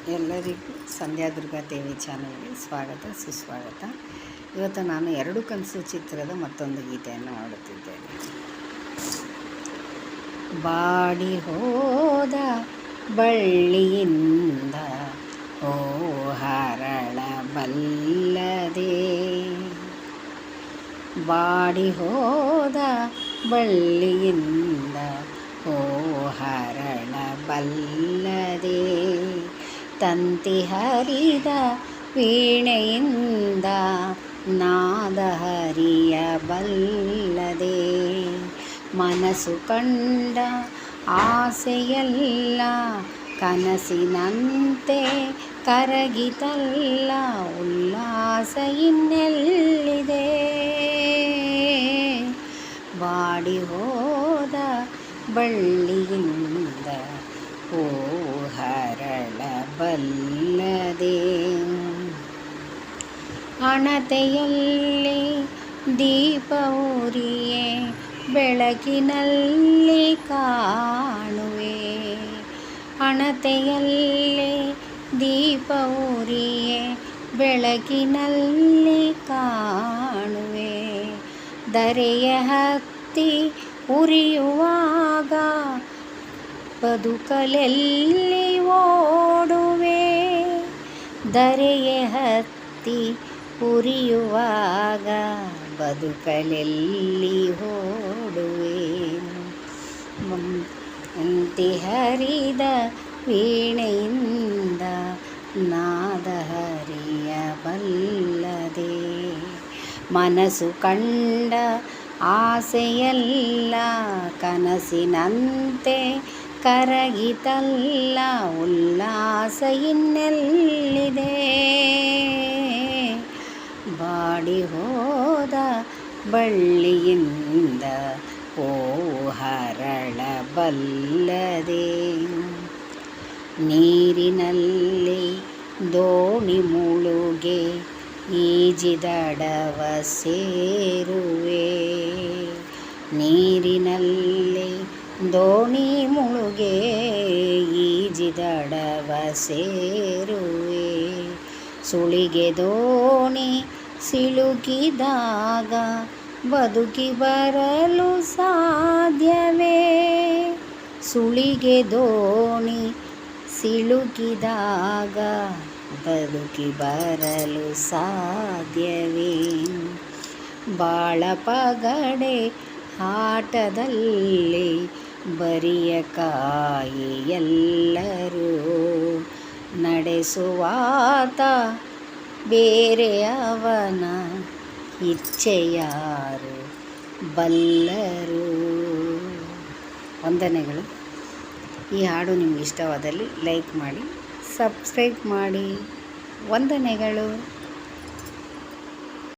ಎಲ್ಲರಿಗೂ ಸಂಧ್ಯಾ ದುರ್ಗಾ ದೇವಿ ಚಾನಲ್ಗೆ ಸ್ವಾಗತ ಸುಸ್ವಾಗತ. ಇವತ್ತು ನಾನು ಎರಡು ಕನಸು ಚಿತ್ರದ ಮತ್ತೊಂದು ಗೀತೆಯನ್ನು ಹಾಡುತ್ತಿದ್ದೇನೆ. ಬಾಡಿ ಹೋದ ಬಳ್ಳಿಯಿಂದ ಓ ಹರಳಬಲ್ಲದೆ, ಬಾಡಿ ಹೋದ ಬಳ್ಳಿಯಿಂದ ಓ ಹರಳಬಲ್ಲದೆ, ತಂತಿ ಹರಿದ ವೀಣೆಯಿಂದ ನಾದ ಹರಿಯಬಲ್ಲದೆ, ಮನಸ್ಸು ಕಂಡ ಆಸೆಯೆಲ್ಲ ಕನಸಿನಂತೆ ಕರಗಿತಲ್ಲ, ಉಲ್ಲಾಸ ಇನ್ನೆಲ್ಲಿದೆ. ಬಾಡಿ ಹೋದ ಬಳ್ಳಿಯಿಂದ ಓ ಹರಳಬಲ್ಲದೆ, ಹಣತೆಯಲ್ಲಿ ದೀಪ ಉರಿಯೇ ಬೆಳಕಿನಲ್ಲಿ ಕಾಣುವೆ, ಹಣತೆಯಲ್ಲಿ ದೀಪ ಉರಿಯೇ ಬೆಳಕಿನಲ್ಲಿ ಕಾಣುವೆ, ಧರೆಯ ಹತ್ತಿ ಉರಿಯುವಾಗ ಬದುಕಲೆಲ್ಲಿ ಓಡುವೆ, ಧರೆಯ ಹತ್ತಿ ಉರಿಯುವಾಗ ಬದುಕಲೆಲ್ಲಿ ಓಡುವೆ, ತಂತಿ ಹರಿದ ವೀಣೆಯಿಂದ ನಾದ ಹರಿಯಬಲ್ಲದೆ, ಮನಸ್ಸು ಕಂಡ ಆಸೆಯೆಲ್ಲ ಕನಸಿನಂತೆ ಕರಗಿತಲ್ಲ, ಉಲ್ಲಾಸ ಇನ್ನೆಲ್ಲಿದೆ. ಬಾಡಿ ಹೋದ ಬಳ್ಳಿಯಿಂದ ಓ ಹರಳಬಲ್ಲದೆ, ನೀರಿನಲ್ಲಿ ದೋಣಿ ಮುಳುಗೆ ಈಜಿದಡವ ಸೇರುವೆ, ನೀರಿನಲ್ಲಿ ದೋಣಿ ಮುಳುಗೆ ಈಜಿದಡವ ಸೇರುವೆ, ಸುಳಿಗೆ ದೋಣಿ ಸಿಲುಕಿದಾಗ ಬದುಕಿ ಬರಲು ಸಾಧ್ಯವೇ, ಸುಳಿಗೆ ದೋಣಿ ಸಿಲುಕಿದಾಗ ಬದುಕಿ ಬರಲು ಸಾಧ್ಯವೇ, ಬಾಳ ಪಗಡೆ ಆಟದಲ್ಲಿ ಬರಿಯ ಕಾಯಿ ಎಲ್ಲರೂ, ನಡೆಸುವಾತ ಬೇರೆಯವನ ಇಚ್ಛೆಯಾರು ಬಲ್ಲರು. ವಂದನೆಗಳು. ಈ ಹಾಡು ನಿಮ್ಗೆ ಇಷ್ಟವಾದಲ್ಲಿ ಲೈಕ್ ಮಾಡಿ, ಸಬ್ಸ್ಕ್ರೈಬ್ ಮಾಡಿ. ವಂದನೆಗಳು.